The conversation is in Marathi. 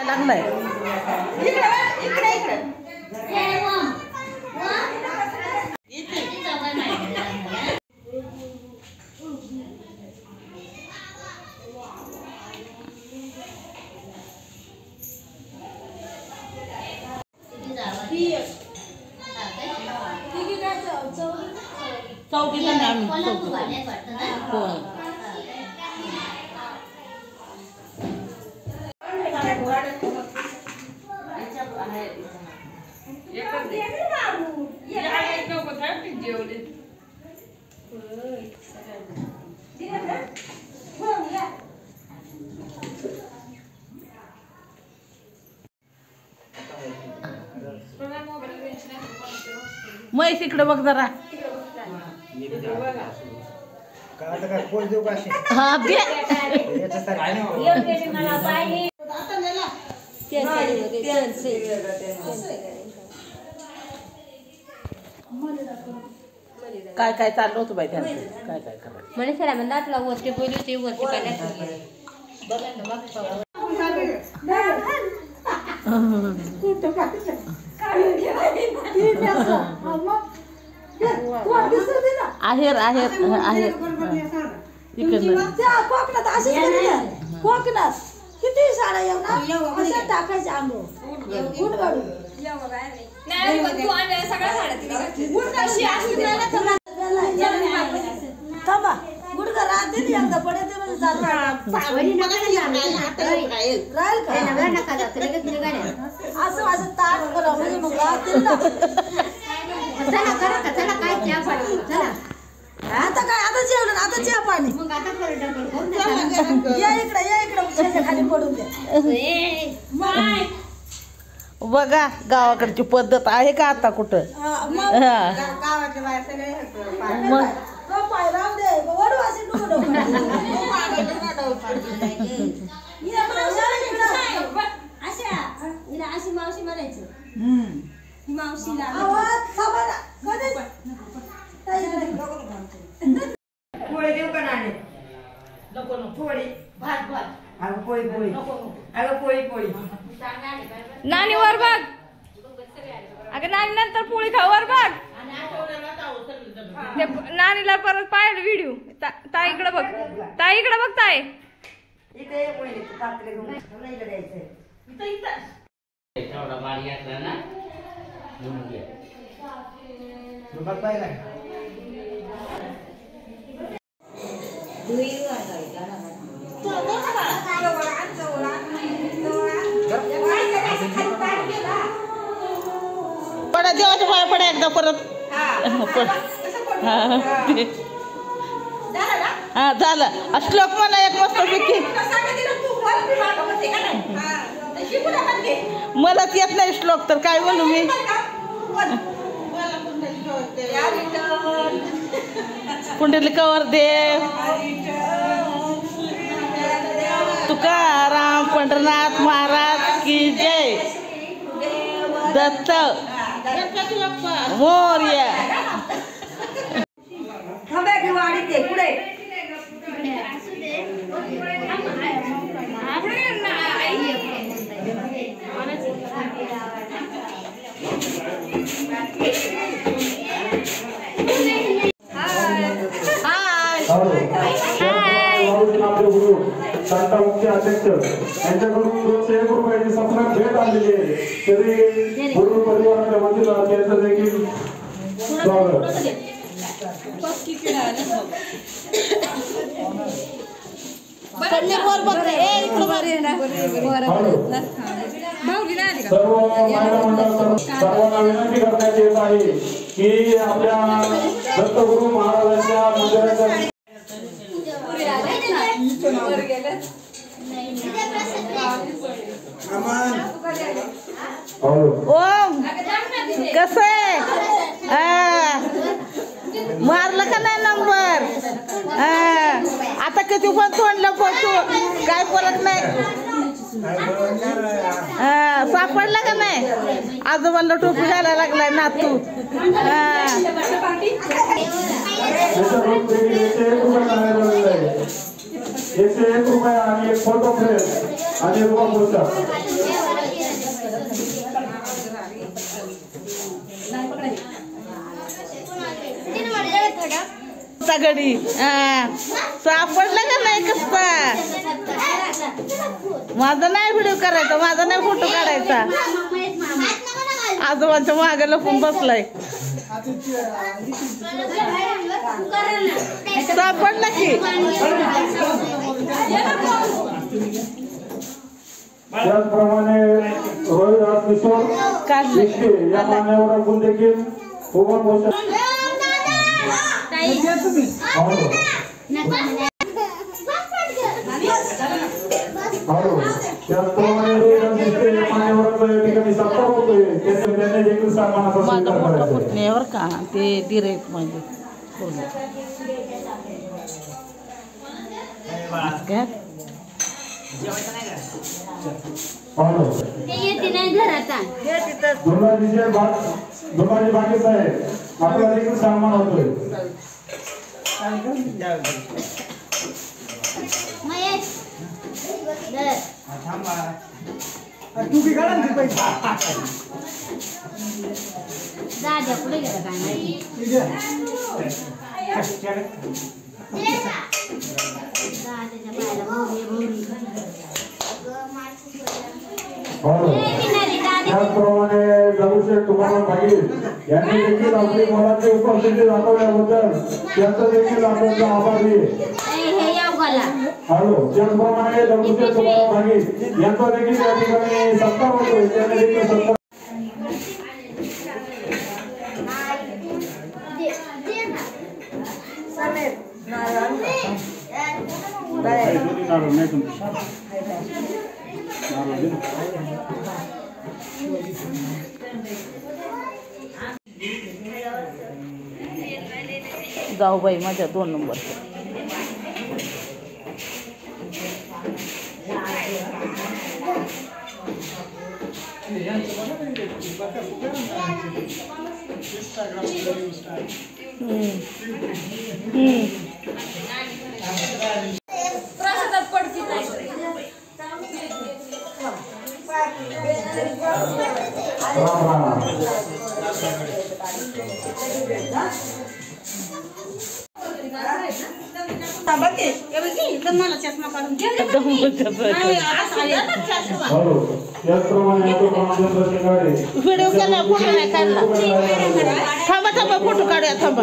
लागलाय चौकीला म्हैस इकडे बघ जरा हा दे काय काय चाललं होतं बाई त्यांचं काय काय करायचं म्हणे सर म्हणलं आपला वरती बोलू ते वरती आहेर आहेर आहेर कोकणात किती साड्या येऊन टाकायचे आंबो थांबा गुडघा राहते एकदा पडते असं असं ताट करा म्हणजे मग राहतील ना आता काय आता जेवण आता चहा पाणी या इकडे खाली पडून द्या बघा गावाकडची पद्धत आहे का आता कुठं अशी मावशी म्हणायचं मावशीला पोळी देऊ का नाणे नको पोळी भात भात अगं पोळी पोळी अगं पोळी पोळी नानी वर बघ अगं नानी नंतर पोळी खा वर बघ नानीला परत पाहिलं व्हिडिओ ताईकडे बघ ताईकडे बघ ताई इथे पोळी पात्र घेऊन नाही द्यायचं थोडा बारी असला ना सुरुवात पाहिला पडा देवाच्या पाया पडा एकदा परत हा झालं श्लोक म्हणा एक मस्त पैकी मलाच येत नाही श्लोक तर काय म्हणू मी पुंडलिकावर देव तुकाराम पंढरनाथ महाराज की जय दत्त मोरया पुढे संत मुख्य अध्यक्ष यांच्याकडून रोजचे 1 रुपयाची सत्कार भेट आलेली आहे तरी गुरु परिवाराच्या मंदिरात त्यांचं देखील स्वागत सर्व महिला मंडळ सर्वांना विनंती करण्यात येत आहे की आपल्या दत्तगुरु महाराजांच्या मंदिराच्या ओम कसं आहे मारलं का नाही नंबर आता किती पण तोंडलं पोचू काय फरक नाही सापडला का नाही आजोबांना टोपी घालायला लागलाय नातू ₹101 आणि एक फोटो फ्रेम आणि रुपा पोचा सगळी सापडलं का नाही कसं माझा नाही व्हिडिओ करायचा माझा नाही फोटो काढायचा आजोबांच्या मागे लपून बसलाय सापडलं की त्याचप्रमाणे रोहिदास किशोर इष्टे या मान्यवरांकडून देखील रुपा पोचा त्याचप्रमाणे मान्यवरांचा या ठिकाणी सत्कार होतोय त्यांनी देखील सन्मानाचा माझा स्वीकार मोठा करायचा पुतण्यावर का ते डिरेक्ट म्हणजे काय दुर्गाजी बागे साहेब आपला देखील सन्मान होतोय दादा पुढे गेला काय माहिती दादाच्या पायाला भोवरी त्याचप्रमाणे दगडूशेठ तुकाराम पाटील यांनी देखील आपली मोलाची उपस्थिती दाखवल्याबद्दल त्यांचा देखील आपण आभारी हॅलो त्याचप्रमाणे दगडूशेठ तुकाराम पाटील यांचा देखील या ठिकाणी सत्कार होतोय त्यांनी देखील सत्कार जाऊ बाई माझ्या 2 नंबर प्रसादात पडती नाही मला चष्मा काढून व्हिडिओ केला फोटो नाही काढला थांबा फोटो काढूया थांबा